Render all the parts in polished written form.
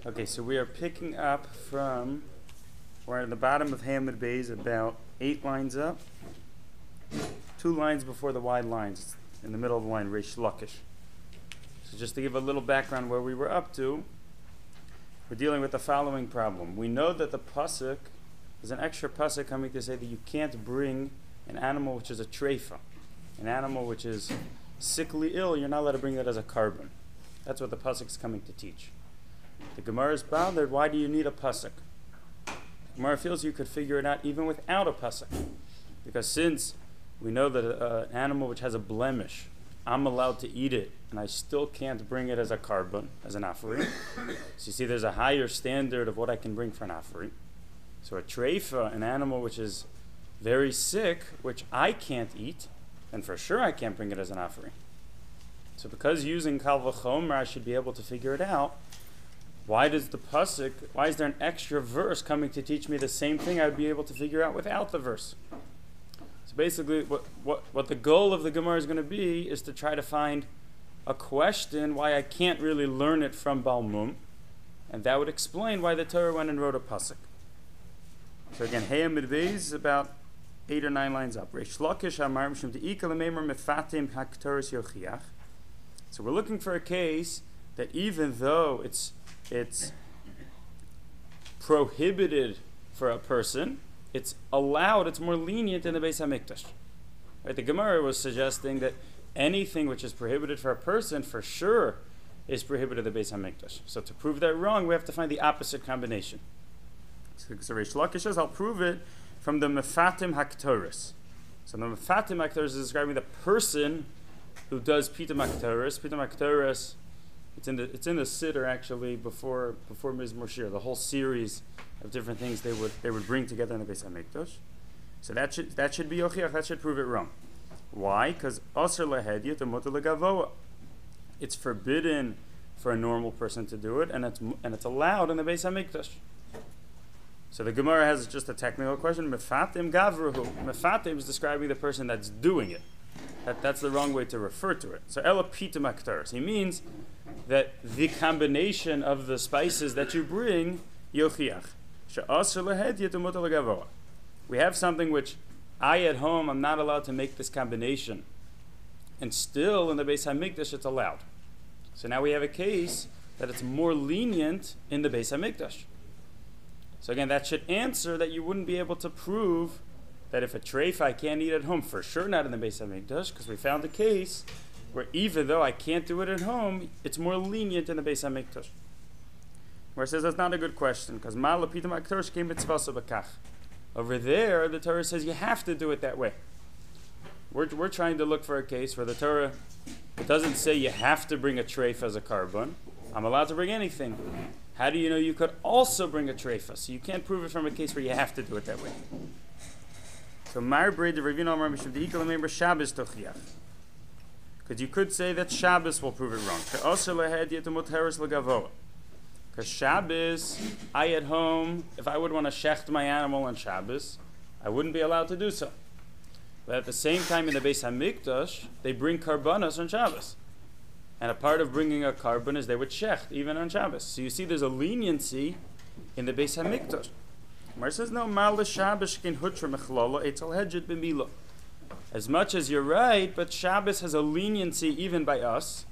Okay, so we are picking up from, we're at the bottom of Hamid Bays, about 8 lines up, 2 lines before the wide lines, in the middle of the line, Reish Lakish. So just to give a little background where we were up to, we're dealing with the following problem. We know that the pasuk, there's an extra pasuk coming to say that you can't bring an animal which is a treifa, an animal which is sickly ill, you're not allowed to bring that as a carbon. That's what the pasuk is coming to teach. The Gemara is bothered, why do you need a pasuk? The Gemara feels you could figure it out even without a pasuk. Because since we know that an animal which has a blemish, I'm allowed to eat it, and I still can't bring it as a carbon, as an offering. So you see there's a higher standard of what I can bring for an offering. So a treifa, an animal which is very sick, which I can't eat, then for sure I can't bring it as an offering. So because using kal v'chomer, I should be able to figure it out. Why does the pasuk, why is there an extra verse coming to teach me the same thing I would be able to figure out without the verse? So basically what the goal of the Gemara is going to be is to try to find a question why I can't really learn it from Balmum, and that would explain why the Torah went and wrote a pasuk. So again, Heya Midvei is about 8 or 9 lines up. Reish Lakish Amar Mishum De'ika L'meimer Mefatim HaKtoros Yochiach. So we're looking for a case that even though it's prohibited for a person, it's allowed, it's more lenient in the Beis HaMikdash. Right? The Gemara was suggesting that anything which is prohibited for a person, for sure, is prohibited in the Beis HaMikdash. So to prove that wrong, we have to find the opposite combination. So Reish Lakish says, I'll prove it from the Mefatim HaKtoros. So the Mefatim HaKtoros is describing the person who does Pitam HaKtoros. Pitam HaKtoros, it's in the Siddur actually before Mizmor Shir. The whole series of different things they would bring together in the Beis HaMikdash. So that should be Yochiach. That should prove it wrong. Why? Because Asr Lahediyat Mutar Legavoa. It's forbidden for a normal person to do it, and it's allowed in the Beis HaMikdash. So the Gemara has just a technical question. Mefatim Gavruhu. Mefatim is describing the person that's doing it. That's the wrong way to refer to it. So Ela Pitam HaKtoros. He means that the combination of the spices that you bring, Yochiach. We have something which I at home, I'm not allowed to make this combination. And still in the Beis HaMikdash it's allowed. So now we have a case that it's more lenient in the Beis HaMikdash. So again, that should answer that you wouldn't be able to prove that if a treif I can't eat at home, for sure not in the Beis HaMikdash, because we found a case where even though I can't do it at home, it's more lenient in the Beis HaMikdash. Where it says that's not a good question, because Ma'ala Pitam HaKtoros came mitzvah b'kach. Over there, the Torah says you have to do it that way. We're trying to look for a case where the Torah, it doesn't say you have to bring a treif as a carbon. I'm allowed to bring anything. How do you know you could also bring a treifa? So you can't prove it from a case where you have to do it that way. So Mar Breid Revin Amar Mishum De'ika L'meimer Shabbos Tochiach. Because you could say that Shabbos will prove it wrong. Because Shabbos, I at home, if I would want to shecht my animal on Shabbos, I wouldn't be allowed to do so. But at the same time in the Beis HaMikdash, they bring karbanos on Shabbos. And a part of bringing a carbon is they would shecht, even on Shabbos. So you see there's a leniency in the Beis HaMikdash. Mar says, no, Mal Shabbos kin hutra mechlala, etzel hedjed b'mila. As much as you're right, but Shabbos has a leniency even by us,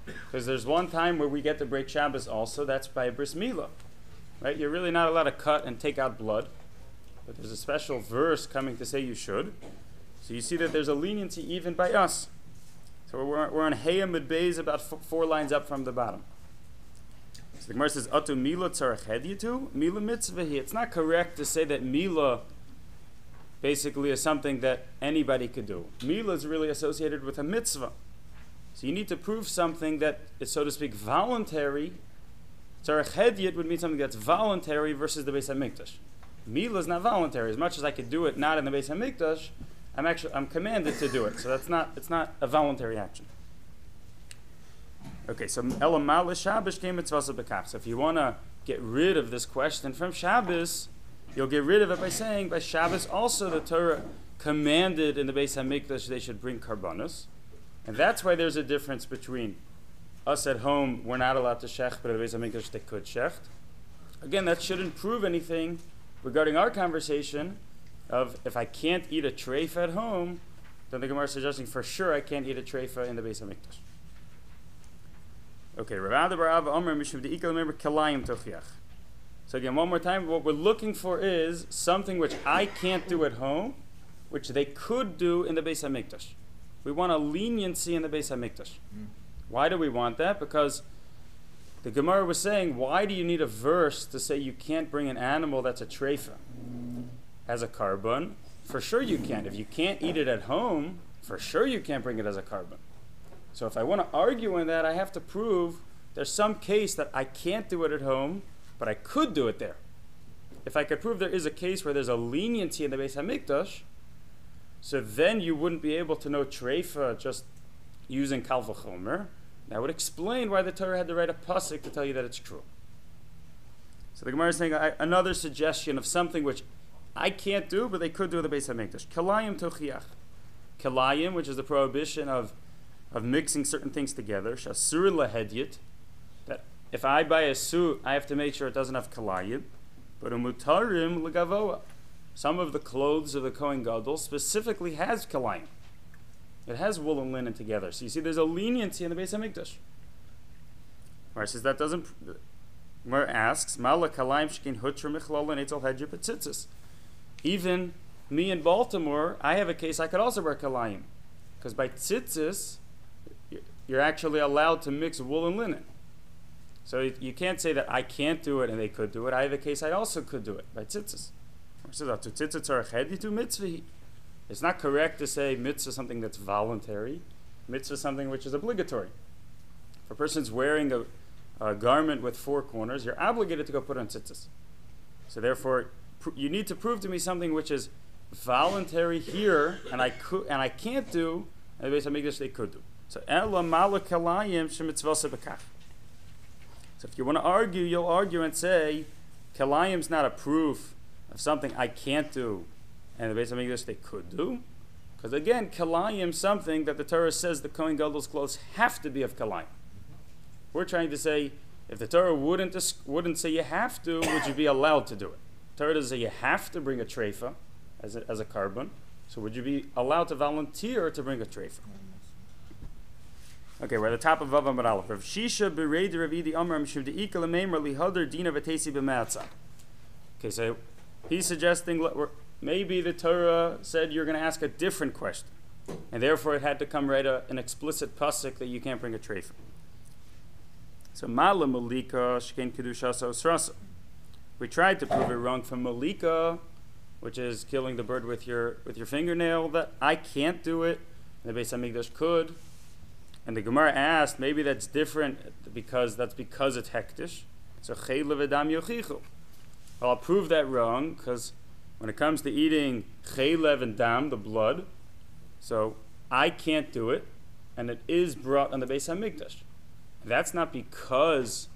because there's one time where we get to break Shabbos also, that's by bris milah. Right? You're really not allowed to cut and take out blood, but there's a special verse coming to say you should. So you see that there's a leniency even by us. So we're on Heya Midbeis, about 4 lines up from the bottom. So the Gemara says, Atu Mila tzarech hediyatu, Mila mitzvahi. It's not correct to say that Mila basically is something that anybody could do. Mila is really associated with a mitzvah. So you need to prove something that is, so to speak, voluntary. Tzarech hediyat would mean something that's voluntary versus the Beis HaMikdash. Mila is not voluntary. As much as I could do it not in the Beis HaMikdash, I'm commanded to do it. So it's not a voluntary action. Okay, so Elamal Shabbos came mitzvah b'kach. So if you want to get rid of this question from Shabbos, you'll get rid of it by saying by Shabbos also the Torah commanded in the Beis HaMikdash they should bring karbanos. And that's why there's a difference between us at home, we're not allowed to shecht, but at the Beis HaMikdash they could shecht. Again, that shouldn't prove anything regarding our conversation of if I can't eat a treifa at home, then the Gemara is suggesting for sure I can't eat a treifa in the Beis HaMikdash. Okay, Rav Bar Abba Omer Mishum De'ikal remember Kalayim Tochiach. So again, one more time, what we're looking for is something which I can't do at home, which they could do in the Beis HaMikdash. We want a leniency in the Beis HaMikdash. Why do we want that? Because the Gemara was saying, why do you need a verse to say you can't bring an animal that's a treifa as a carbon? For sure you can. If you can't eat it at home, for sure you can't bring it as a carbon. So if I want to argue in that, I have to prove there's some case that I can't do it at home, but I could do it there. If I could prove there is a case where there's a leniency in the Beis HaMikdash, so then you wouldn't be able to know treifa just using kal v'chomer. That would explain why the Torah had to write a pasuk to tell you that it's true. So the Gemara is saying another suggestion of something which I can't do, but they could do in the Beis HaMikdash. Kalayim tochiach. Kalayim, which is the prohibition of mixing certain things together. Shasur lahedyet. That if I buy a suit, I have to make sure it doesn't have kalayim. But umutarim legavoa. Some of the clothes of the Kohen Gadol specifically has kalayim. It has wool and linen together. So you see there's a leniency in the Beis HaMikdash. Gemara says that doesn't... Gemara asks, Mala kalayim shkin hutra michlal and etzel hedger betzitzis. Even me in Baltimore, I have a case I could also wear kalayim. Because by tzitzis, you're actually allowed to mix wool and linen. So you can't say that I can't do it and they could do it. I have a case I also could do it by tzitzis. It's not correct to say mitzvah is something that's voluntary. Mitzvah is something which is obligatory. If a person's wearing a garment with four corners, you're obligated to go put on tzitzis. So therefore, you need to prove to me something which is voluntary here, and I can't do, and the Beis HaMikdash they could do. So So if you want to argue, you'll argue and say, kalayim's not a proof of something I can't do, and the Beis HaMikdash they could do. Because again, kalayim something that the Torah says the Kohen Gadol's clothes have to be of kalayim. We're trying to say, if the Torah wouldn't say you have to, would you be allowed to do it? The Torah doesn't say you have to bring a treifa as a carbon, so would you be allowed to volunteer to bring a treifa? Okay, we're at the top of Vav Amud Aleph. Rav Shisha b'rei Rav Idi Amar Mishum de'ikal ameimer lihader dina v'tesi b'me'atzah. Okay, so he's suggesting maybe the Torah said you're going to ask a different question, and therefore it had to come right an explicit pasuk that you can't bring a treifa. So mala malika shkein kedushasa osrasa. We tried to prove it wrong from malika, which is killing the bird with your fingernail, that I can't do it, and the Beis HaMikdash could. And the Gemara asked, maybe that's different because it's hektish. So chayla v'dam yochichu. Well, I'll prove that wrong because when it comes to eating chaylev and dam, the blood, so I can't do it, and it is brought on the Beis HaMikdash. That's not because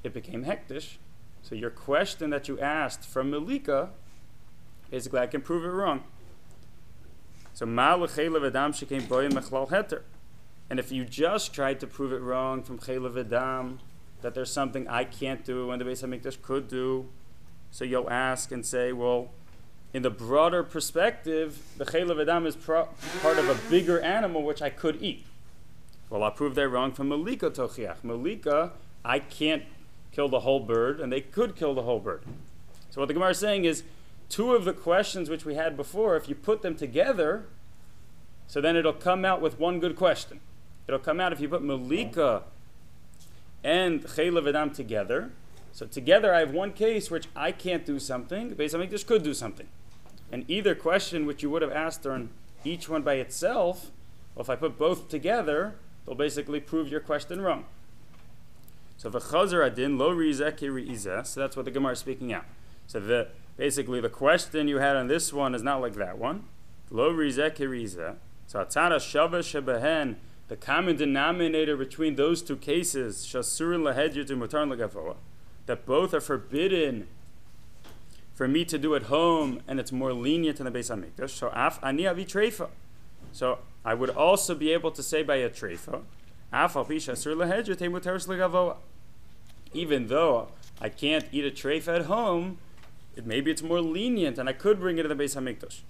it became hektish. So your question that you asked from Malika, basically I can prove it wrong. So ma l'chaylev v'dam shekein boyin mechlal heter. And if you just tried to prove it wrong from chaylev v'dam, that there's something I can't do and the Beis HaMikdash could do, so you'll ask and say, well, in the broader perspective, the chaylev v'dam is part of a bigger animal which I could eat. Well, I'll prove that wrong from Malika tochiach. Malika, I can't kill the whole bird, and they could kill the whole bird. So what the Gemara is saying is, two of the questions which we had before, if you put them together, so then it'll come out with one good question. It'll come out if you put Malika and chaylev v'dam together. So together I have one case which I can't do something, the Beis HaMikdash could do something. And either question which you would have asked on each one by itself, well, if I put both together, they'll basically prove your question wrong. So v'chazer adin lo rizeh ki re'izeh, so that's what the Gemara is speaking out. So basically the question you had on this one is not like that one. Lo rizeh ki re'izeh. So atzara shava shebehen, the common denominator between those two cases, shasur lahedyer to mutar legavoa, that both are forbidden for me to do at home, and it's more lenient in the Beis HaMikdash. So af ani avi treifa. So I would also be able to say by a treifa, Even though I can't eat a treifa at home, maybe it's more lenient, and I could bring it to the Beis Hamikdash.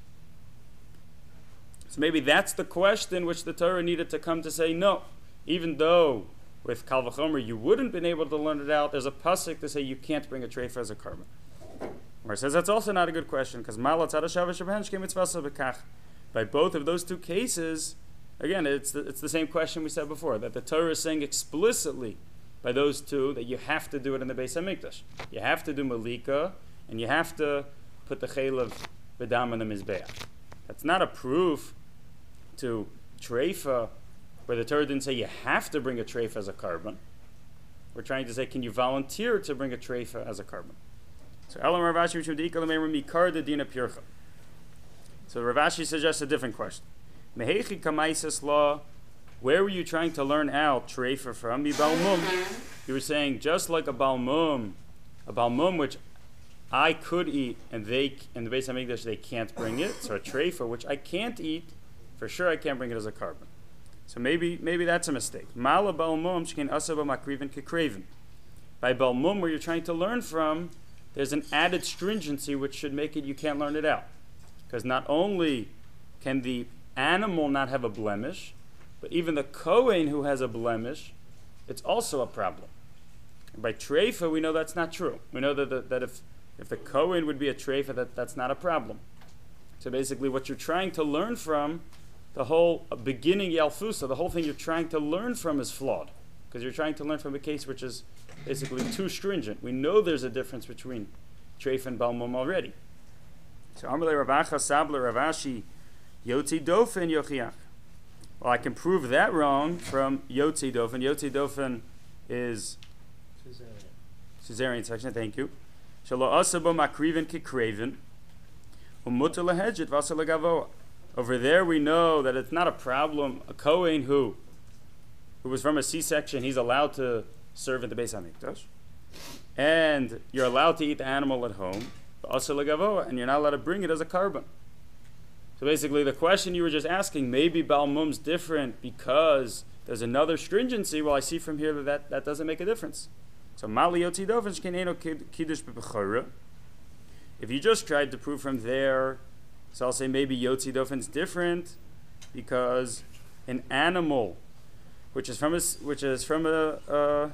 So maybe that's the question which the Torah needed to come to say no. Even though with Kal V'chomer you wouldn't been able to learn it out, there's a pasuk to say you can't bring a treifa as a carbon. Or it says that's also not a good question because by both of those two cases, again, it's the same question we said before, that the Torah is saying explicitly by those two that you have to do it in the Beis Hamikdash. You have to do Malika, and you have to put the Chaylev B'dam on the Mizbeach. That's not a proof to treifa, where the Torah didn't say you have to bring a treifa as a carbon. We're trying to say, can you volunteer to bring a treifa as a carbon? So Elam Ravashi Mikar the Dina Pircha. So Ravashi suggests a different question. Mehechi Kamaisis law, where were you trying to learn out treifa from? Balmum. You were saying just like a balmum which I could eat and they in the Beis Hamikdash they can't bring it. So a treifa which I can't eat, for sure I can't bring it as a carbon. So maybe that's a mistake. Mala balmum shkein asaba makriven kekreven. By balmum, where you're trying to learn from, there's an added stringency which should make it you can't learn it out. Because not only can the animal not have a blemish, but even the Kohen who has a blemish, it's also a problem. And by treifa, we know that's not true. We know that if the Kohen would be a treifa, that's not a problem. So basically what you're trying to learn from, the whole beginning Yalfusa, the whole thing you're trying to learn from is flawed. Because you're trying to learn from a case which is basically too stringent. We know there's a difference between treifa and balmum already. So Amalei Ravacha Sabla Ravashi Yotzi Dofen Yochiach. Well, I can prove that wrong from Yotzi Dofen. Yotzi Dofen is Caesarean section, thank you. Shalo Asabo Makriven Kikreven Umuta Lahedjet Vasa Legavoa. Over there we know that it's not a problem. A Kohen who was from a C-section, he's allowed to serve in the Beis Hamikdash. And you're allowed to eat the animal at home, and you're not allowed to bring it as a carbon. So basically the question you were just asking, maybe Balmum's different because there's another stringency. Well, I see from here that doesn't make a difference. So Mali Yotzi Dofen Shkeneno Kiddush B'Bechora. If you just tried to prove from there, so I'll say maybe Yotzi Dofen's different because an animal which is from a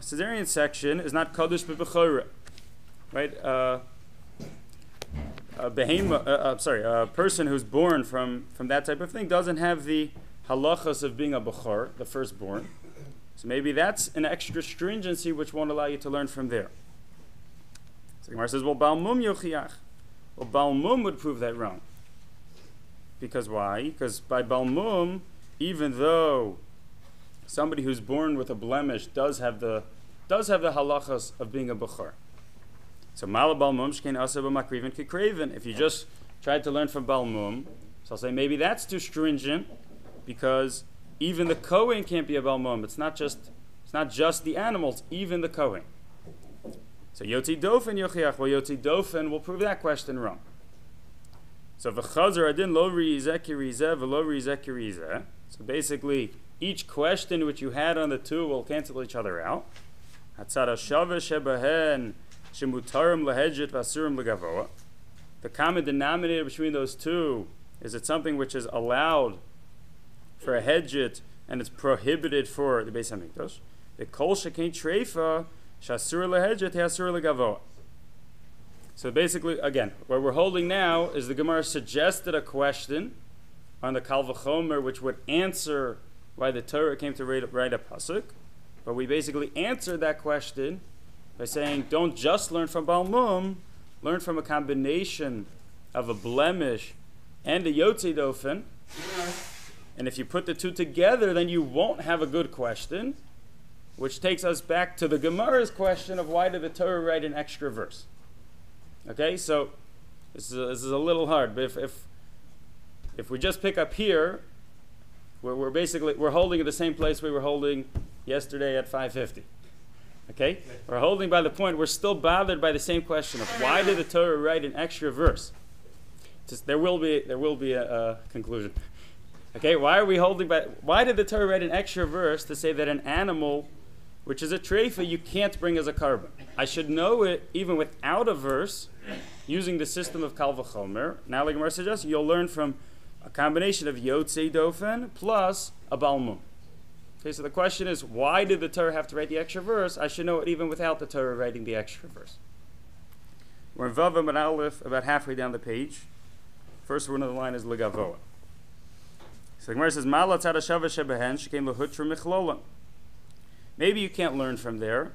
Caesarean section is not Kiddush B'Bechora, right? A person who's born from that type of thing doesn't have the halachas of being a bechor, the firstborn. So maybe that's an extra stringency which won't allow you to learn from there. So the Gemara says, well, Balmum Yochiach. Well, Balmum would prove that wrong. Because why? Because by Balmum, even though somebody who's born with a blemish does have the halachas of being a bechor. So Mala Balmum Shkein Asaba Makriven Kikreven. If you just tried to learn from Balmum, so I'll say maybe that's too stringent because even the Kohen can't be a Balmum. It's not just the animals, even the Kohen. So Yotzi Dofen Yochiach. Well, Yotzi Dofen will prove that question wrong. So V'chazar Adin Lo Riizeh Kirizeh V'lo Riizeh Kirizeh. So basically, each question which you had on the two will cancel each other out. Hatzara Shaveh Shebehen. The common denominator between those two is that something which is allowed for a hedjit and it's prohibited for the Beis Hamikdash. The kol shekein treifa shasur lehedjit hasur legavoa. So basically, again, what we're holding now is the Gemara suggested a question on the Kal V'chomer which would answer why the Torah came to write a pasuk, but we basically answered that question by saying, don't just learn from Balmum, learn from a combination of a blemish and a Yotzi Dofen. And if you put the two together, then you won't have a good question, which takes us back to the Gemara's question of why did the Torah write an extra verse? Okay, so this is a little hard, but if we just pick up here, we're holding at the same place we were holding yesterday at 5:50. Okay? We're holding by the point, we're still bothered by the same question of why did the Torah write an extra verse? There will be a conclusion. Okay, why are we holding back? Why did the Torah write an extra verse to say that an animal, which is a treifa, you can't bring as a carbon? I should know it even without a verse, using the system of Kal V'chomer. Now, like Gemara suggests, you'll learn from a combination of Yotzei Dofen plus a Balmum. Okay, so the question is, why did the Torah have to write the extra verse? I should know it even without the Torah writing the extra verse. We're in Vav and Aleph, about halfway down the page. First word of the line is Legavoa. So the Gemara says, Ma'ala tzad hashava shebehen shekein lehutra michlola. Maybe you can't learn from there,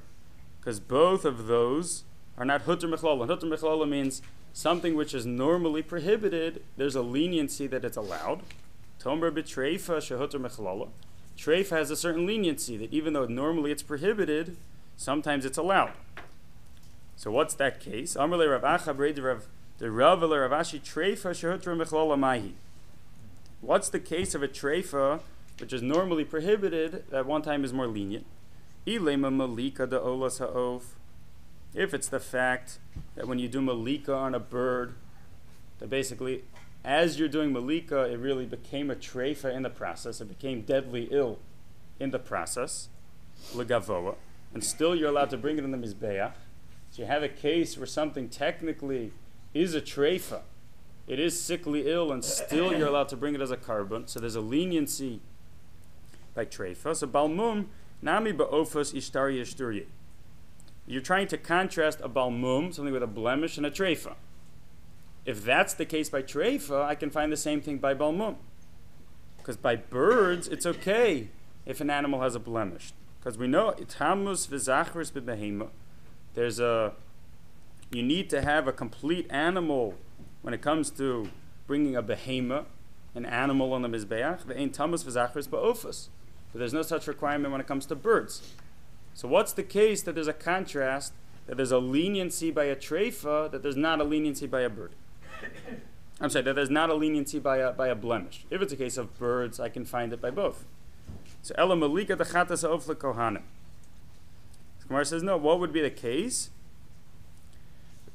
because both of those are not hutra michlola. Hutra michlola means something which is normally prohibited, there's a leniency that it's allowed. Tomer b'treifa shehutra michlola. Treifa has a certain leniency that even though normally it's prohibited, sometimes it's allowed. So what's that case? Amar le Rav Acha b'rei de Rav le Rav Ashi treifa shehutra michlola mahi. What's the case of a treifa which is normally prohibited that one time is more lenient? Ilema malika de olas ha'of. If it's the fact that when you do malika on a bird, that basically as you're doing malika, it really became a treifa in the process. It became deadly ill in the process, legavoa, and still you're allowed to bring it in the mizbeach. So you have a case where something technically is a treifa. It is sickly ill, and still you're allowed to bring it as a carbon. So there's a leniency by treifa. So balmum nami ba'ofos ishtari yishturye. You're trying to contrast a balmum, something with a blemish, and a treifa. If that's the case by treifa, I can find the same thing by balmum. Because by birds, it's okay if an animal has a blemish. Because we know itamus v'zachris b'behema. You need to have a complete animal when it comes to bringing a behema, an animal on the mizbeach. Ve'ein tamus v'zachris ba'ofos. But there's no such requirement when it comes to birds. So what's the case that there's a contrast, that there's a leniency by a treifa, that there's not a leniency by a bird? I'm sorry, that there's not a leniency by a blemish. If it's a case of birds, I can find it by both. So Ela Malika the Chatas of the Kohanim. Gemara says, no, what would be the case?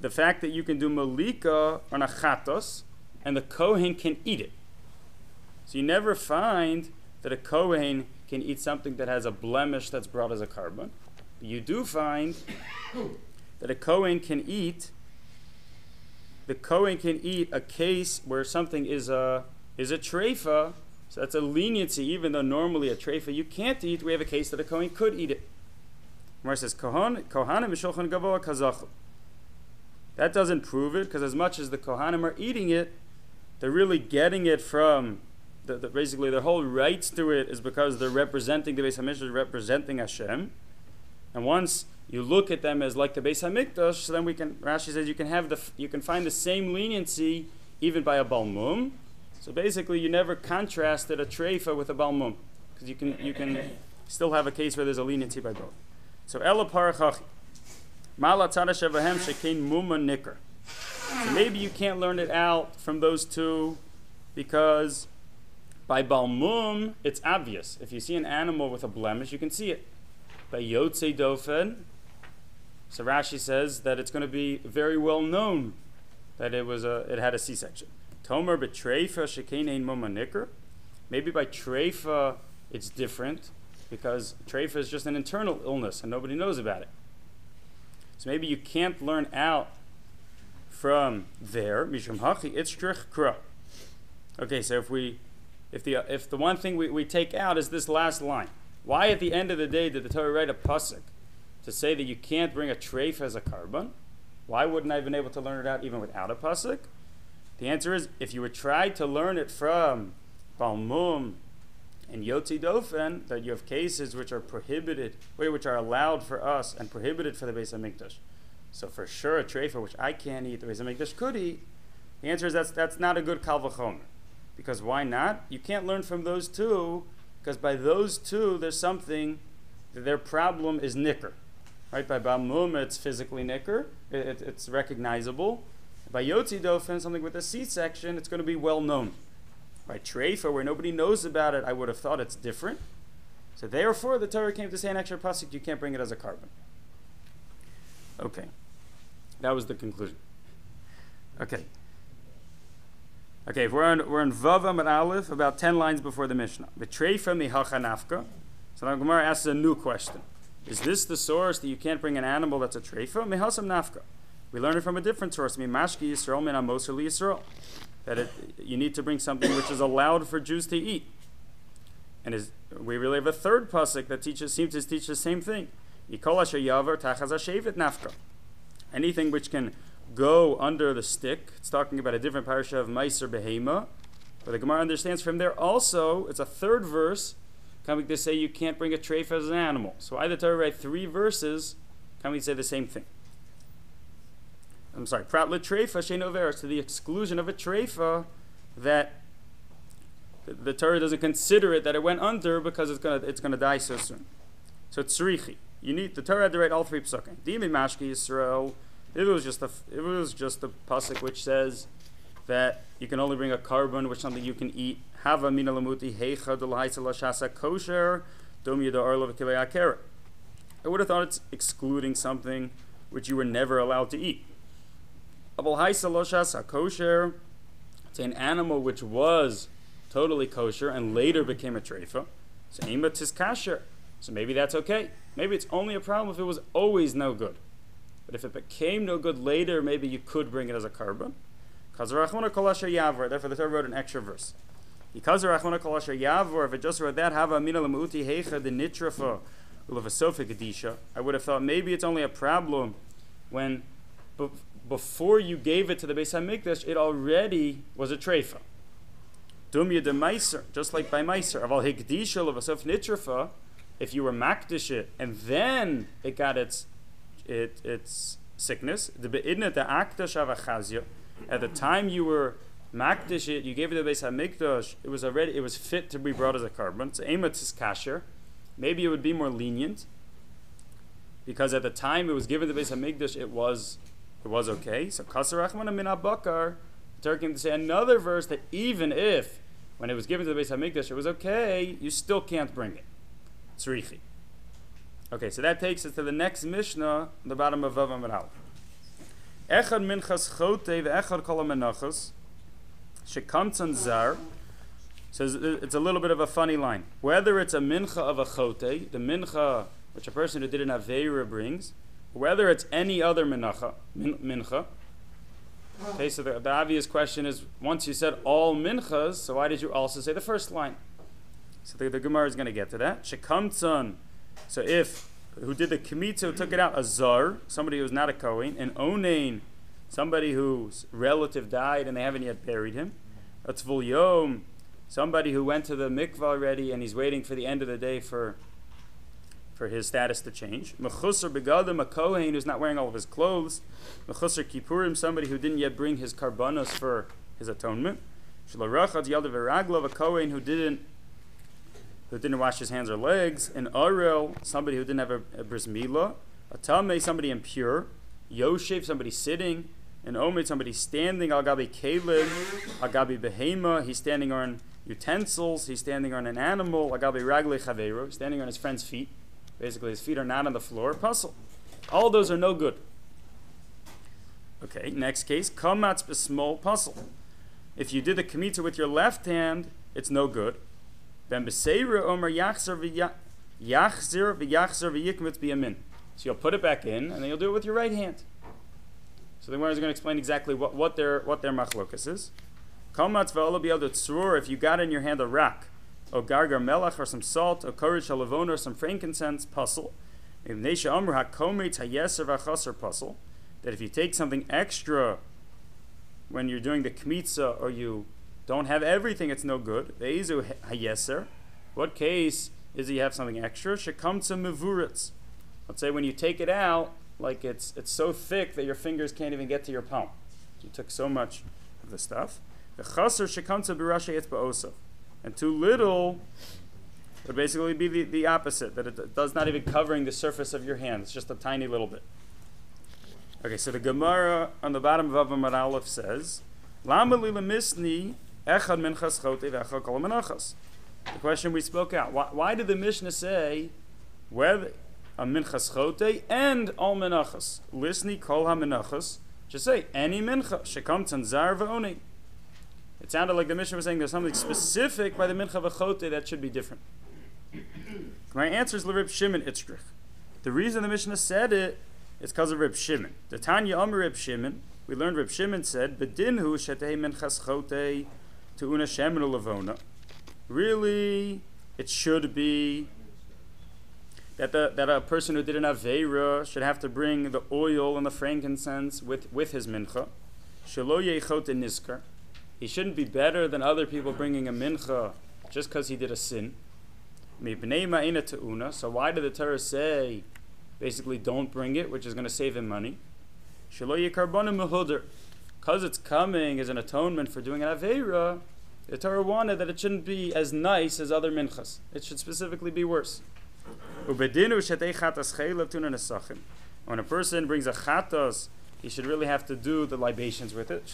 The fact that you can do Malika on a Chatos, and the Kohen can eat it. So you never find that a Kohen can eat something that has a blemish that's brought as a carbon. But you do find that a Kohen can eat a case where something is a treifa, so that's a leniency, even though normally a treifa you can't eat. We have a case that a Kohen could eat it. Gemara says, Kohanim mishulchan gavoa kazachel. That doesn't prove it, because as much as the Kohanim are eating it, they're really getting it from, basically their whole rights to it is because they're representing the Beis HaMikdash, representing Hashem. And once you look at them as like the Beis HaMikdash, so then Rashi says you can find the same leniency even by a balmum. So basically you never contrasted a treifa with a balmum, because you can still have a case where there's a leniency by both. So Ela Parachachi. Ma'ala tzad hashevahem shekein muma nicker. So maybe you can't learn it out from those two, because by balmum it's obvious. If you see an animal with a blemish, you can see it. By yotzei dofen, so Rashi says that it's going to be very well known that it had a C-section. Tomer b'treifa shekein ein muma nicker. Maybe by treifa it's different, because treifa is just an internal illness and nobody knows about it. So maybe you can't learn out from there. Mishum hachi itztrich kra. Okay, so if the one thing we take out is this last line, why at the end of the day did the Torah write a pasuk to say that you can't bring a treif as a carbon? Why wouldn't I have been able to learn it out even without a pasuk? The answer is, if you would try to learn it from balmum and yotzi dofen, that you have cases which are prohibited, which are allowed for us and prohibited for the Beis HaMikdash. So for sure a treifa which I can't eat, the Beis HaMikdash could eat. The answer is that's not a good kal v'chomer. Because why not? You can't learn from those two, because by those two there's something, their problem is nicker. Right? By balmum it's physically nicker, it's recognizable. By yotzi dofen, something with a C-section, it's going to be well known. By treifa, where nobody knows about it, I would have thought it's different. So therefore, the Torah came to say an extra pasuk, you can't bring it as a carbon. Okay. That was the conclusion. Okay. Okay, we're in Vavam and Aleph, about 10 lines before the Mishnah. Betreifa mihacha nafka. So now Gemara asks a new question. Is this the source that you can't bring an animal that's a treifa? Mihasam nafka. We learn it from a different source. Mimashki Yisrael min amoser li Yisrael. That you need to bring something which is allowed for Jews to eat. And we really have a third pasuk that seems to teach the same thing. Yikol asher yavar tachaz hashevet nafka. Anything which can go under the stick. It's talking about a different parasha of Meiser Behema. But the Gemara understands from there also, it's a third verse coming to say you can't bring a treifa as an animal. So either Torah write 3 verses coming to say the same thing. I'm sorry, prat l'treifa she'eino veris, to the exclusion of a treifa that the Torah doesn't consider it that it went under because it's gonna die so soon. So it's tzrichi. The Torah had to write all 3 psukim. Dimi mashki Yisrael. It was just a pasuk which says that you can only bring a carbon, which is something you can eat. Hava mina lamuti heicha d'lahaisa lashasa kosher dom yeda arlo v'kilei akera. I would have thought it's excluding something which you were never allowed to eat. Abol haisa lashasa kosher. It's an animal which was totally kosher and later became a treifa. So ema tis kasher. So maybe that's okay. Maybe it's only a problem if it was always no good. But if it became no good later, maybe you could bring it as a carbon. Therefore, the Torah wrote an extra verse. If it just wrote that, I would have thought maybe it's only a problem when before you gave it to the Beis HaMikdash, it already was a treifa. Just like by Meiser. If you were makdish it and then it got its sickness, at the time you were makdish it, you gave it to the Beis HaMikdash, it was fit to be brought as a carbon. So emet is kasher. Maybe it would be more lenient because at the time it was given to the Beis HaMikdash, it was okay. So kasar rachmana min habakar, the Torah came to say another verse that even if when it was given to the Beis HaMikdash it was okay, you still can't bring it. Tzrichi. Okay, so that takes us to the next Mishnah, the bottom of Vav Amud Aleph. Echad minchas chote ve'echad kol menachos shekamtzan zar. So it's a little bit of a funny line. Whether it's a mincha of a chote, the mincha which a person who did an aveira brings, whether it's any other mincha. Okay, so the obvious question is, once you said all minchas, so why did you also say the first line? So the Gemara is going to get to that. Shekamtzan. So if who did the kmitza, took it out, a zar, somebody who's not a kohen, and onein, somebody whose relative died and they haven't yet buried him. A tzvul yom, somebody who went to the mikvah already and he's waiting for the end of the day for his status to change. Mechusar begadim, a kohen who's not wearing all of his clothes. Mechusar kippurim, somebody who didn't yet bring his karbanos for his atonement. Shlarachad yadav veraglav, a kohen who didn't wash his hands or legs. An arel, somebody who didn't have a bris milah. A tameh, somebody impure. Yoshev, somebody sitting. An omed, somebody standing. Al gabi kaleb, al gabi behema, he's standing on utensils. He's standing on an animal. Al gabi ragle chaveru, standing on his friend's feet. Basically, his feet are not on the floor. Puzzle. All those are no good. Okay, next case. Kamatz b'smol puzzle. If you did the kmitza with your left hand, it's no good. Then b'seira omer yachzer v'yikmitz b'yamin. So you'll put it back in, and then you'll do it with your right hand. So the Gemara is going to explain exactly what their machlokas is. Kamatz v'olah b'yad tzrur. If you got in your hand a rock, or gargar melach, or some salt, or courage shalavon, or some frankincense, puzzle. That if you take something extra when you're doing the kmitza, or you don't have everything, it's no good. What case is you have something extra? Shekamtza mevuritz. Let's say when you take it out, like it's so thick that your fingers can't even get to your palm. You took so much of the stuff. The chaser shekamtza b'rashay etz ba'osav. And too little would basically be the opposite, that it does not even covering the surface of your hand. It's just a tiny little bit. Okay, so the Gemara on the bottom of Vav Amud Aleph says, Lama li lemisni echad minchas chote ve'echad kol menachos. The question we spoke out. Why did the Mishnah say whether a minchas chote and all menachos? Lisni kol ha-menachos. Just say any mincha. Shekamtzan zar ve'oni. It sounded like the Mishnah was saying there's something specific by the mincha v'chote that should be different. My answer is l'Reb Shimon Itzrich. The reason the Mishnah said it is because of Reb Shimon. The Tanya Amar Reb Shimon, we learned Reb Shimon said, "Bedinhu shetei minchas chote to una shemen u'lavona." Really, it should be that a person who did an aveira should have to bring the oil and the frankincense with his mincha. Shelo yeichot niskar. He shouldn't be better than other people bringing a mincha just because he did a sin. So why did the Torah say, basically, don't bring it, which is going to save him money? Because it's coming as an atonement for doing an aveira, the Torah wanted that it shouldn't be as nice as other minchas. It should specifically be worse. When a person brings a chatas, he should really have to do the libations with it.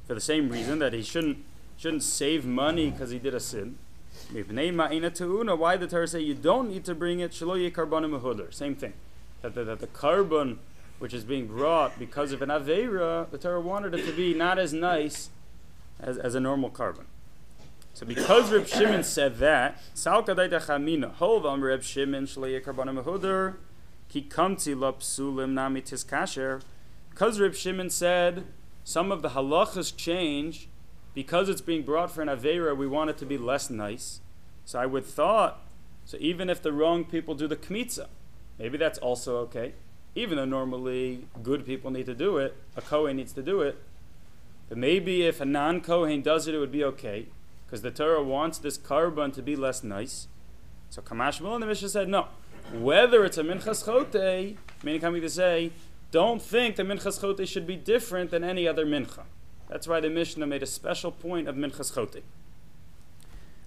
For the same reason that he shouldn't save money because he did a sin. Why did the Torah say you don't need to bring it? Same thing. That the carbon which is being brought because of an aveira, the Torah wanted it to be not as nice as a normal carbon. So because Reb Shimon said that, Reb Shimon because Reb Shimon said some of the halachas change because it's being brought for an aveira, we want it to be less nice. So I would thought, so even if the wrong people do the kmitza, maybe that's also okay. Even though normally good people need to do it, a kohen needs to do it. But maybe if a non-kohen does it, it would be okay. Because the Torah wants this carbon to be less nice. So Kamash Mil and the Mishnah said, no. Whether it's a minchas chote, meaning coming to say, don't think the minchas chote should be different than any other mincha. That's why the Mishnah made a special point of minchas chote.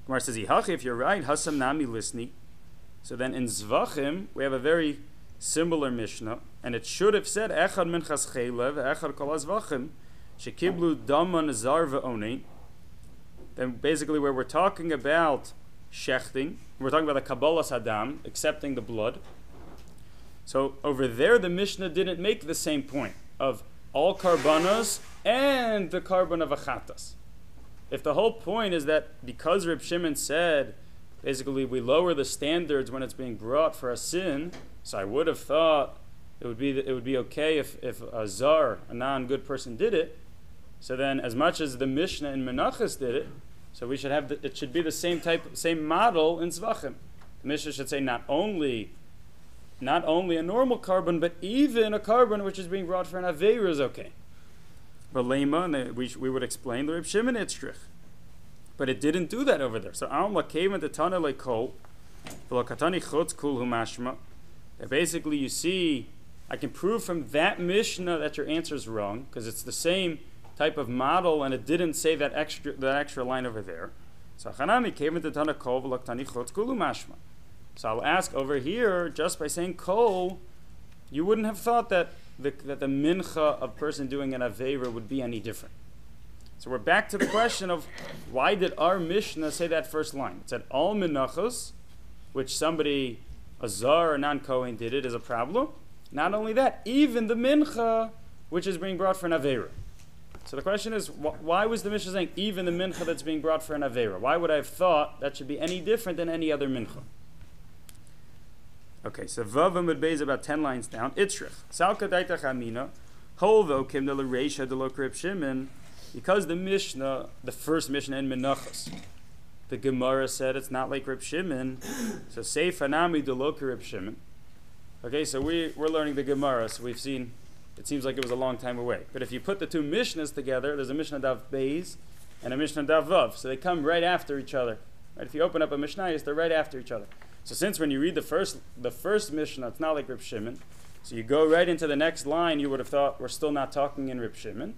Gemara says, if you're right, hasam nami lisni. So then in Zvachim, we have a very similar Mishnah, and it should have said, echad minchas chelev, echad kol hazvachim, shekiblu daman zar ve'onein. Then basically where we're talking about shechting, we're talking about the kabbalas hadam, accepting the blood. So over there, the Mishnah didn't make the same point of all karbanos and the carbon of achatas. If the whole point is that because Reb Shimon said, basically we lower the standards when it's being brought for a sin, so I would have thought it would be okay if a zar, a non-good person, did it. So then, as much as the Mishnah in Menachos did it, so we should have it should be the same model in Zvachim. The Mishnah should say not only a normal carbon, but even a carbon which is being brought for an aveira is okay. But lema, and we would explain the Reb Shimon Itzrich, but it didn't do that over there. So Al Lakevan the Tana Lekol, V'Lakatani Chutz Kul Humashma. That basically you see, I can prove from that Mishnah that your answer is wrong because it's the same type of model, and it didn't say that extra line over there. So Chanami came into Tana Kol V'Laktani Chutz Kul Humashma. So I'll ask over here, just by saying kol, you wouldn't have thought that the mincha of a person doing an aveira would be any different. So we're back to the question of why did our Mishnah say that first line? It said all menachos, which somebody, a zar or non-kohen did it, is a problem. Not only that, even the mincha, which is being brought for an aveira. So the question is, why was the Mishnah saying even the mincha that's being brought for an aveira? Why would I have thought that should be any different than any other mincha? Okay, so Vav and Mudbei is about 10 lines down. Itzrich. Salka daita chamina. Holvo kim de la reisha de lo Reb Shimon. Because the Mishnah, the first Mishnah in Menachos, the Gemara said it's not like Reb Shimon. So Seifa nami de lo Reb Shimon. Okay, so we're learning the Gemara, so we've seen, it seems like it was a long time away. But if you put the two Mishnahs together, there's a Mishnah Dav Beis and a Mishnah Dav Vav. So they come right after each other. Right? If you open up a Mishnah, they're right after each other. So since when you read the first Mishnah, it's not like Reb Shimon, so you go right into the next line, you would have thought we're still not talking in Reb Shimon.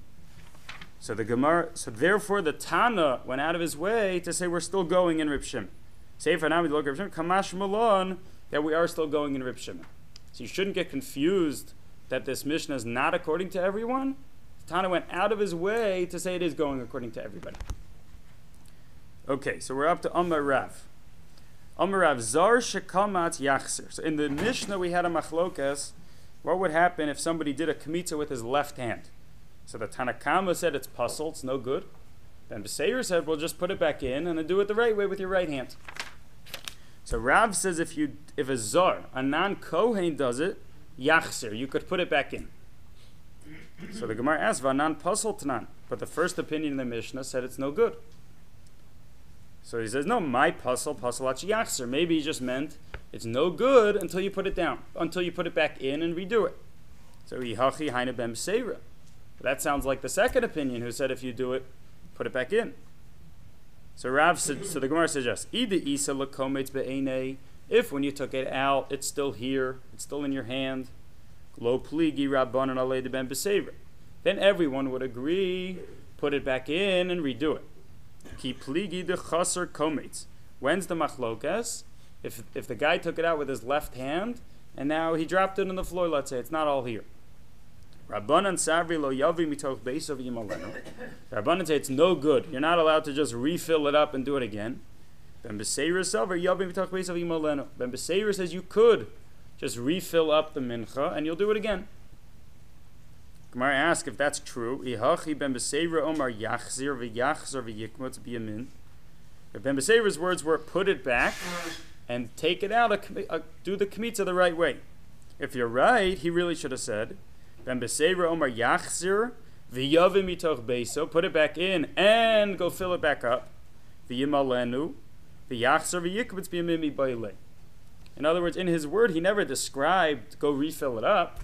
So the Gemara, so therefore the Tana went out of his way to say we're still going in Reb Shimon. Say for now we look at Reb Shimon, Kamash Malon, that we are still going in Reb Shimon. So you shouldn't get confused that this Mishnah is not according to everyone. The Tana went out of his way to say it is going according to everybody. Okay, so we're up to Amar Rav. Amar Rav Zar Shekamat Yachzer. So in the Mishnah we had a machlokas. What would happen if somebody did a kmitza with his left hand? So the Tanakama said it's puzzle, it's no good. Ben Beseir said, well, just put it back in and then do it the right way with your right hand. So Rav says if a zar, a non-kohen does it, yachzir, you could put it back in. So the Gemara asks, Vanan puzzle tanan. But the first opinion in the Mishnah said it's no good. So he says, no, my puzzle yachzir. Maybe he just meant it's no good until you put it down, until you put it back in and redo it. So Ihachi Haina Ben Beseira. That sounds like the second opinion who said if you do it, put it back in. So Rav said, so the Gemara suggests, Ida Isa lakometz be'enei. If when you took it out, it's still here, it's still in your hand, lo pligi rabbanan alei de ben beseira. Then everyone would agree, put it back in and redo it. Ki pligi de chaser kometz. When's the machlokas? If the guy took it out with his left hand and now he dropped it on the floor, let's say it's not all here. Rabbanan savri lo yavi mitoch beisav yimalenu. Rabbanan say it's no good. You're not allowed to just refill it up and do it again. Ben Beseira salver yavi mitoch beisav yimalenu. Ben Beseira says you could just refill up the mincha and you'll do it again. Gemara asks if that's true. Ihachi Ben Beseira omar yachzir v'yachzor v'yikmot b'yamin. If Ben Beseira's words were put it back and take it out, do the kmitza the right way. If you're right, he really should have said Ben Beseira Omar Yachzir v'yavim mitoch beiso, put it back in and go fill it back up. V'yimalenu v'yachzir v'yikbetz b'yamimi baile. In other words, in his word, he never described go refill it up.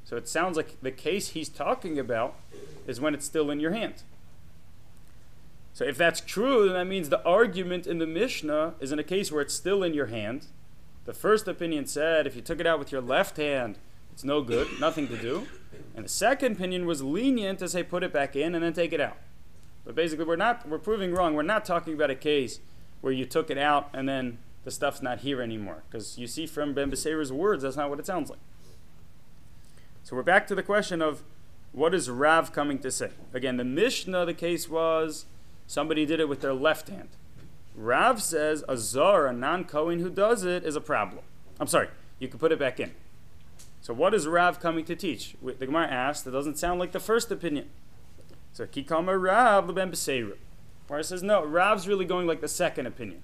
So it sounds like the case he's talking about is when it's still in your hand. So if that's true, then that means the argument in the Mishnah is in a case where it's still in your hand. The first opinion said if you took it out with your left hand, it's no good, nothing to do. And the second opinion was lenient to say put it back in and then take it out. But basically we're proving wrong. We're not talking about a case where you took it out and then the stuff's not here anymore. Because you see from Ben Beseira's words, that's not what it sounds like. So we're back to the question of what is Rav coming to say? Again, the Mishnah, the case was somebody did it with their left hand. Rav says a zar, a non-Kohen who does it, is a problem. I'm sorry, you can put it back in. So what is Rav coming to teach? The Gemara asked, it doesn't sound like the first opinion. So Kikama Rav the Ben Beseira. Gemara says, no, Rav's really going like the second opinion.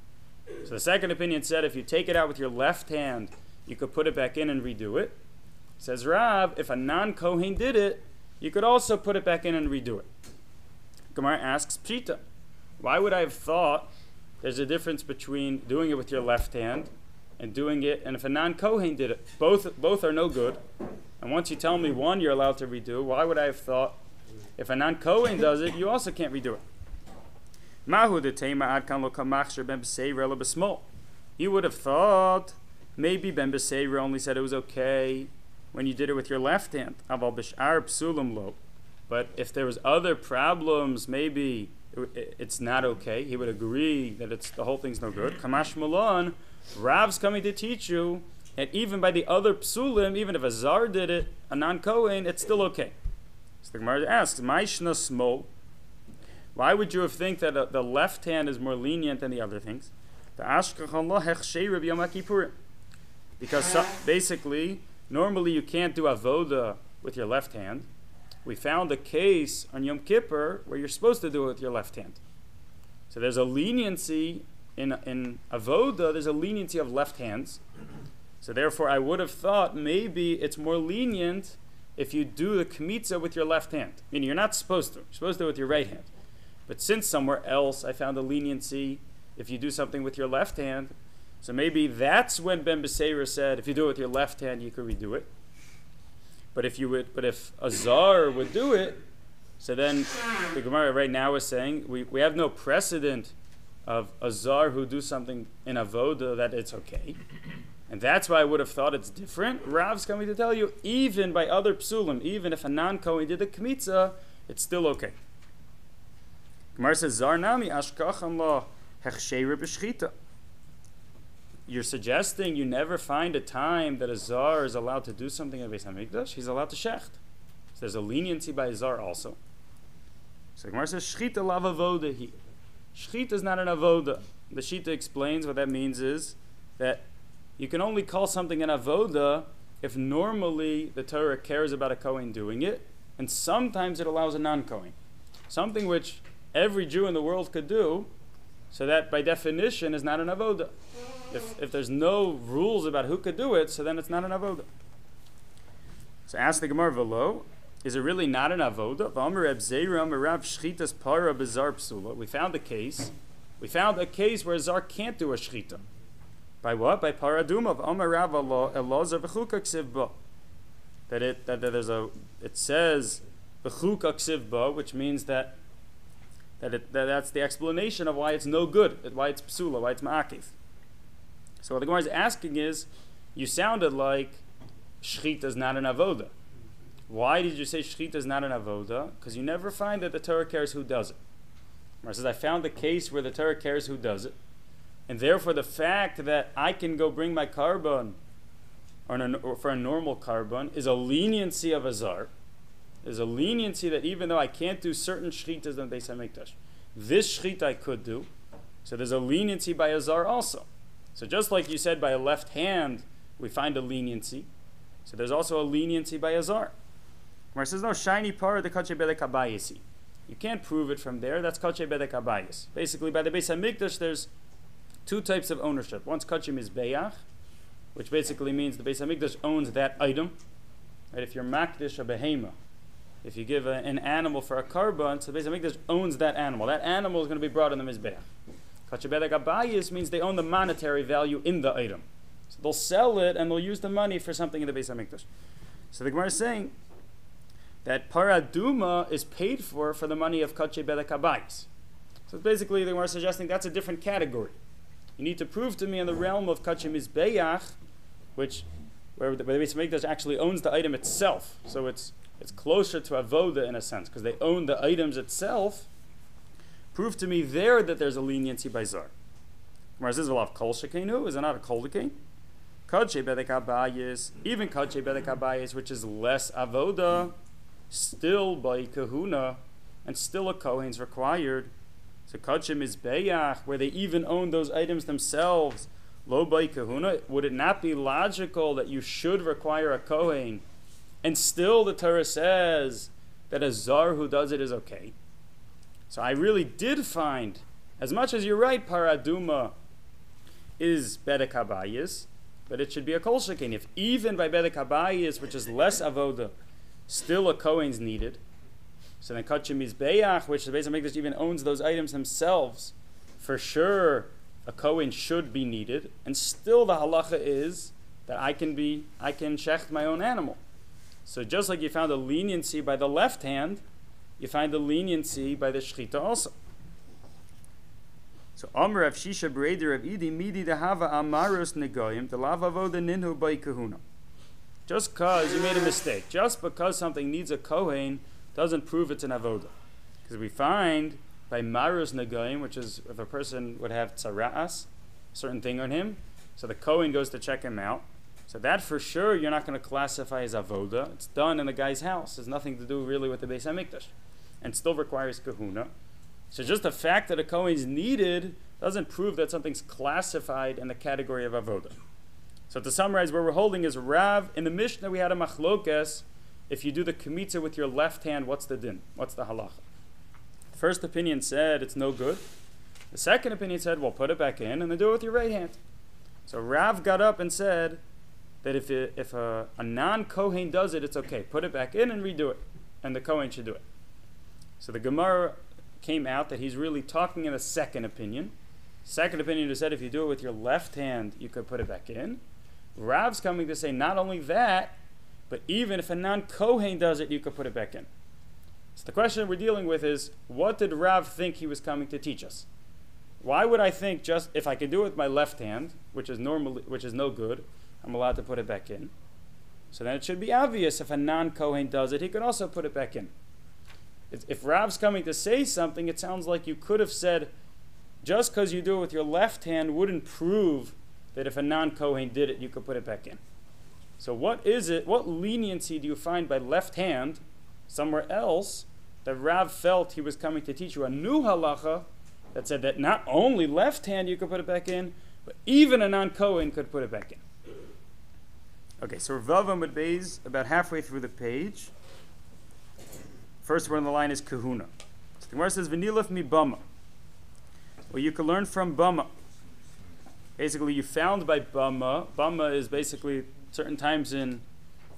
So the second opinion said if you take it out with your left hand, you could put it back in and redo it. Says Rav, if a non-Kohen did it, you could also put it back in and redo it. Gemara asks, Pshita, why would I have thought there's a difference between doing it with your left hand and doing it, and if a non-Kohen did it? Both are no good. And once you tell me one you're allowed to redo, why would I have thought if a non-Kohen does it, you also can't redo it? Mahu de tema adkan lo kamachsher ben beseira le besmol. You would have thought maybe Ben Beseira only said it was okay when you did it with your left hand. Aval b'sh'ar psulim lo. But if there was other problems, maybe it's not okay. He would agree that the whole thing's no good. Kamash Malon, Rav's coming to teach you that even by the other psulim, even if a zar did it, a non-Kohen, it's still okay. So the Gemara asks, Maishna smol. Why would you have think that the left hand is more lenient than the other things? Because basically, normally you can't do avoda with your left hand. We found a case on Yom Kippur where you're supposed to do it with your left hand. So there's a leniency in avoda, there's a leniency of left hands. So therefore I would have thought maybe it's more lenient if you do the kmitza with your left hand. Meaning you're not supposed to. You're supposed to do it with your right hand. But since somewhere else I found a leniency if you do something with your left hand, so maybe that's when Ben Beseira said if you do it with your left hand you could redo it. But if a zar would do it, so then the Gemara right now is saying we have no precedent of a zar who do something in avoda that it's okay. And that's why I would have thought it's different. Rav's coming to tell you, even by other psulim, even if a non-Kohen did the kmitza, it's still okay. Gemara says, Zar nami ashkachan la hechsheira b'shchita. You're suggesting you never find a time that a zar is allowed to do something in Beis Hamikdash. He's allowed to shecht. So there's a leniency by a zar also. So Gemara says, shchita lav avoda hi. Shchita is not an avoda. The Shita explains what that means is that you can only call something an avoda if normally the Torah cares about a Kohen doing it, and sometimes it allows a non-Kohen. Something which every Jew in the world could do, so that by definition is not an avoda. If there's no rules about who could do it, so then it's not an avoda. So ask the Gemara Velo, is it really not an avoda? We found a case. We found a case where a zar can't do a shchita. By what? By paraduma of Amar Rav Elazar v'chuka ksiv ba. It says v'chuka ksiv ba, which means that's the explanation of why it's no good, why it's psula, why it's ma'akiv. So what the Gemara is asking is, you sounded like shchita is not an avoda. Why did you say shchita is not an avoda? Because you never find that the Torah cares who does it. Gemara says, I found the case where the Torah cares who does it, and therefore the fact that I can go bring my carbon, or for a normal carbon, is a leniency of a zar. There's a leniency that even though I can't do certain shchitas in Beis HaMikdash, this shchita I could do. So there's a leniency by a zar also. So just like you said by a left hand, we find a leniency. So there's also a leniency by a zar. Where it says, no, shiny par the kache bedek habayisi. You can't prove it from there. That's kache bedek habayis. Basically, by the Beis HaMikdash, there's two types of ownership. One's kache mizbeach, which basically means the Beis HaMikdash owns that item. Right? If you're makdish a behema, if you give an animal for a carbon, so the Beis HaMikdash owns that animal. That animal is going to be brought in the mizbeach. Kache bedek habayis means they own the monetary value in the item. So they'll sell it and they'll use the money for something in the Beis HaMikdash. So the Gemara is saying that paraduma is paid for the money of kache bedek habayis. So basically the Gemara is suggesting that's a different category. You need to prove to me in the realm of kache mizbeach, where the Beis HaMikdash actually owns the item itself. So it's closer to avoda in a sense, because they own the items itself. Prove to me there that there's a leniency by zar. Gemara says, well, kol shekenu, is it not a kol dekain? Kache bedek habayis, even kache bedek habayis, which is less avoda, still by kahuna, and still a kohen's required. So kache mizbeach, where they even own those items themselves, lo by kahuna, would it not be logical that you should require a kohen, and still the Torah says that a zar who does it is okay? So I really did find, as much as you're right, paraduma is bedek habayis, but it should be a kol shekein. If even by bedek habayis, which is less avoda, still a kohen's needed, so then kache mizbeach, which the Beis HaMikdash even owns those items themselves, for sure a kohen should be needed, and still the halacha is that I can shecht my own animal. So just like you found a leniency by the left hand, you find a leniency by the shchita also. So Amar Rav Shisha Breder of Idi Midi Dehava Amaros Negoyim Delav Avoda Ninhu By Kahuna. Just because you made a mistake, just because something needs a kohen, doesn't prove it's an avoda. Because we find by Maros Negoyim, which is if a person would have tzara'as, a certain thing on him, so the kohen goes to check him out. So that for sure you're not going to classify as avoda. It's done in the guy's house. It has nothing to do really with the Beis HaMikdash, and still requires kahuna. So just the fact that a kohen is needed doesn't prove that something's classified in the category of avoda. So to summarize, where we're holding is Rav. In the Mishnah we had a machlokes. If you do the kemitza with your left hand, what's the din? What's the halacha? The first opinion said it's no good. The second opinion said, well, put it back in and then do it with your right hand. So Rav got up and said that if a non-kohen does it, it's okay. Put it back in and redo it. And the kohen should do it. So the Gemara came out that he's really talking in the second opinion. Second opinion said if you do it with your left hand, you could put it back in. Rav's coming to say not only that, but even if a non-kohen does it, you could put it back in. So the question we're dealing with is, what did Rav think he was coming to teach us? Why would I think just if I could do it with my left hand, which is no good, I'm allowed to put it back in? So then it should be obvious if a non-kohen does it, he could also put it back in. If Rav's coming to say something, it sounds like you could have said, just because you do it with your left hand wouldn't prove that if a non-kohen did it, you could put it back in. So what is it, what leniency do you find by left hand somewhere else that Rav felt he was coming to teach you a new halacha that said that not only left hand you could put it back in, but even a non-kohen could put it back in? Okay, so Rav Amud Beis, about halfway through the page, First word on the line is kahuna. So the Gemara says, V'nilaf mi bama. Well, you can learn from bama. Basically, you found by bama. Bama is basically certain times in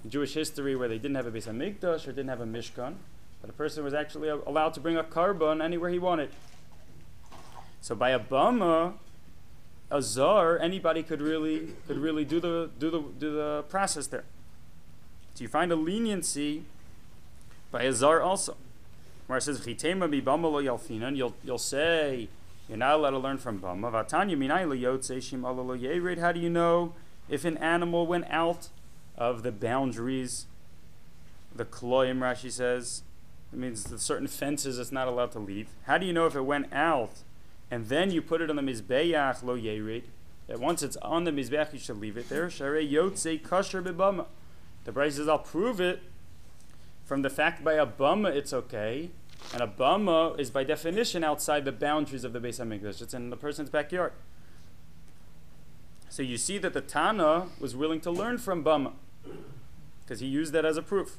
Jewish history where they didn't have a Beis Hamikdash or didn't have a Mishkan, but a person was actually allowed to bring a carbon anywhere he wanted. So by a bama, a zar, anybody could really do the process there. So you find a leniency by a zar also. Where it says Chitema mi bama lo yalfinan, you'll say you're not allowed to learn from bama. Vatanya minay lo yotze shim ala lo yered. How do you know if an animal went out of the boundaries, the kloim, Rashi says, it means the certain fences it's not allowed to leave. How do you know if it went out and then you put it on the mizbeach lo yered, that once it's on the mizbeach you should leave it there? Sharei yotze kasher bebama. The Brayso says I'll prove it from the fact by a bama it's okay, and a bama is by definition outside the boundaries of the Beis Hamikdash. It's in the person's backyard. So you see that the Tana was willing to learn from bama because he used that as a proof.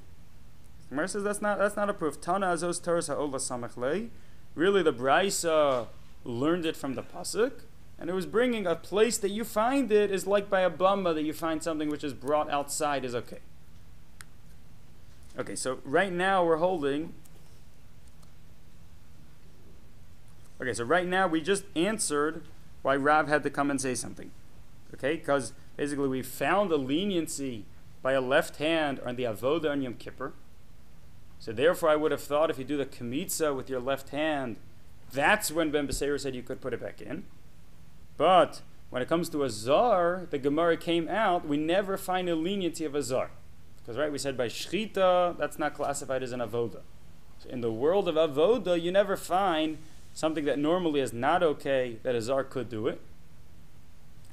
The Gemara says that's not a proof. Tana azos teres ha'ola samech lei. Really, the Brayso learned it from the pasuk, and it was bringing a place that you find it is like by a bama that you find something which is brought outside is okay. Okay, so right now we're holding. Okay, so right now we just answered why Rav had to come and say something. Okay, because basically we found a leniency by a left hand on the avoda on Yom Kippur. So therefore I would have thought if you do the kmitza with your left hand, that's when Ben Beseira said you could put it back in. But when it comes to a zar, the Gemara came out, we never find a leniency of a zar. Because right, we said by shchita, that's not classified as an avoda. So in the world of avoda, you never find something that normally is not okay, that a zar could do it.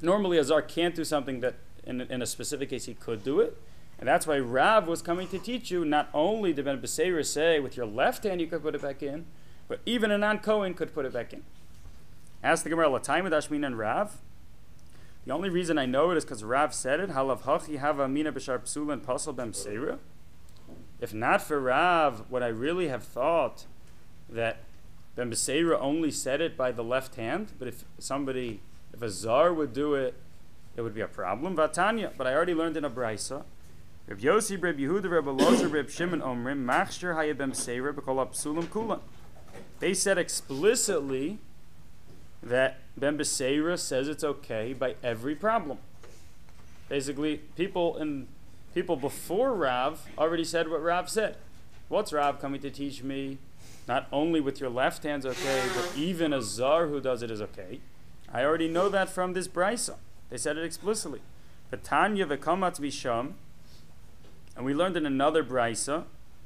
Normally a zar can't do something that in a specific case he could do it. And that's why Rav was coming to teach you, not only did Ben Beseira say with your left hand you could put it back in, but even a non-Kohen could put it back in. Ask the Gemara, Latayim Dashmin and Rav. The only reason I know it is because Rav said it. Halav hachi hava amina b'shar psula and pasal ben Beseira. If not for Rav, would I really have thought that Ben Beseira only said it by the left hand? But if a zar would do it, it would be a problem. Vatanya, but I already learned in a brayso. Reb Yossi, Reb Yehuda, Reb Elazar, Reb Shimon Omrim, Machshir Hayeh Ben Beseira b'kol ha'psulim kulan. They said explicitly that Ben Beseira says it's okay by every problem. Basically, people before Rav already said what Rav said. What's Rav coming to teach me? Not only with your left hand's okay, but even a zar who does it is okay. I already know that from this brayso. They said it explicitly. Tanya v'kamatz bisham, and we learned in another brayso,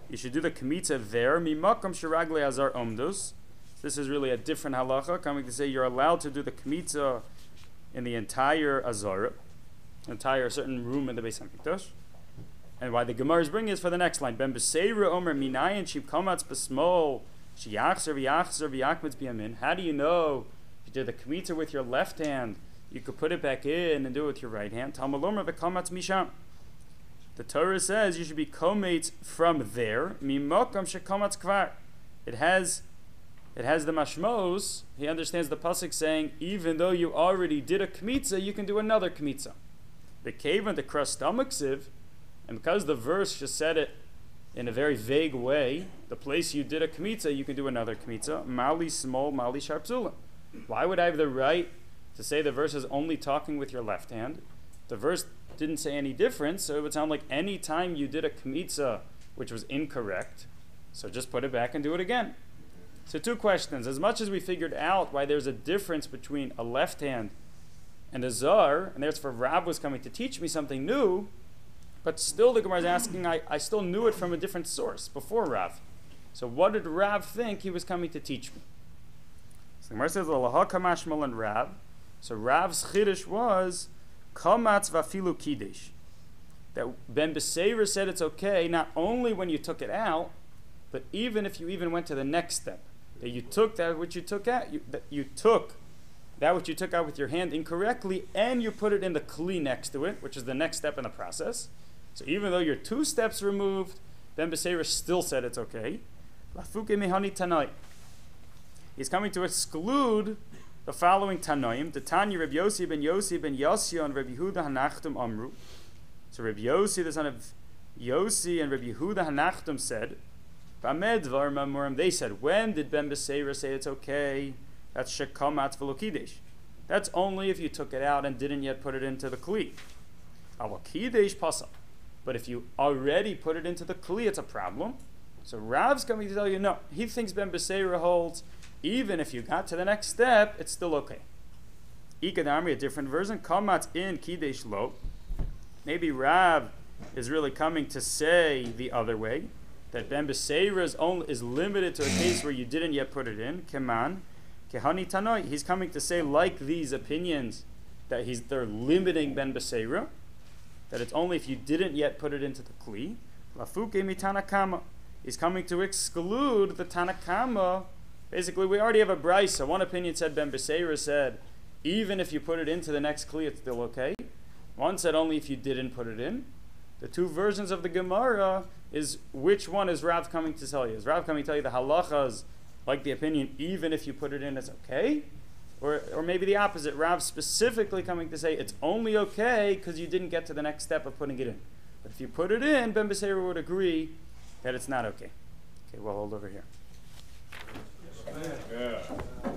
you should do the kmitza there. Mimakam shiragle azar omdos. This is really a different halacha, coming to say you're allowed to do the kmitza in the entire azara, entire certain room in the Beis Hamikdash. And why the Gemara is bringing is for the next line. Ben Beseira Omer Minayin Shib Kamatz Besmol Shiyachzer V'Yachzer V'Yachmitz B'Yamin. How do you know if you did the kmitza with your left hand, you could put it back in and do it with your right hand? Talmud Omer V'Kamatz Misham. The Torah says you should be kometz from there. Mimokam Shekamatz Kvar. It has the mashmos. He understands the pasuk saying, even though you already did a kmitza, you can do another kmitza. The cave and the crust stomach sieve, and because the verse just said it in a very vague way, the place you did a kmitza, you can do another kmitza. Mali small, mali sharpzula. Why would I have the right to say the verse is only talking with your left hand? The verse didn't say any difference, so it would sound like any time you did a kmitza which was incorrect, so just put it back and do it again. So two questions. As much as we figured out why there's a difference between a left hand and a zar, and therefore Rav was coming to teach me something new, but still the Gemara is asking, I still knew it from a different source before Rav. So what did Rav think he was coming to teach me? So the Gemara says, Laha kamashmal and Rav. So Rav's chiddush was, Kamatz vafilu kiddush. That Ben Beseira said it's okay, not only when you took it out, but even if you even went to the next step. That you took that which you took out, that you took that which you took out with your hand incorrectly, and you put it in the kli next to it, which is the next step in the process. So even though you're 2 steps removed, Ben Beseira still said it's okay. Lafuke mehani tanoi. He's coming to exclude the following tanoim. The Tanya Reb Yossi ben Yossi and Reb Yehuda Hanachtum Amru. So Reb Yossi, the son of Yossi, and Reb Yehuda Hanachtum said, they said, when did Ben Beseira say it's okay? That's shekamat v'lokidesh. That's only if you took it out and didn't yet put it into the kli. Alokidesh pasal. But if you already put it into the kli, it's a problem. So Rav's coming to tell you, no, he thinks Ben Beseira holds, even if you got to the next step, it's still okay. Ikadamri, a different version, kamat in kidesh lo. Maybe Rav is really coming to say the other way, that Ben Beseira is limited to a case where you didn't yet put it in. Keman, kehani tanoi. He's coming to say, like these opinions, that they're limiting Ben Beseira, that it's only if you didn't yet put it into the kli. Lafuke mitanakama. He's coming to exclude the Tanakama. Basically, we already have a brisa. One opinion said Ben Beseira said, even if you put it into the next kli, it's still okay. One said only if you didn't put it in. The two versions of the Gemara is, which one is Rav coming to tell you? Is Rav coming to tell you the halachas, like the opinion, even if you put it in, it's okay? Or maybe the opposite, Rav specifically coming to say it's only okay because you didn't get to the next step of putting it in. But if you put it in, Ben Beseira would agree that it's not okay. Okay, we'll hold over here. Yeah.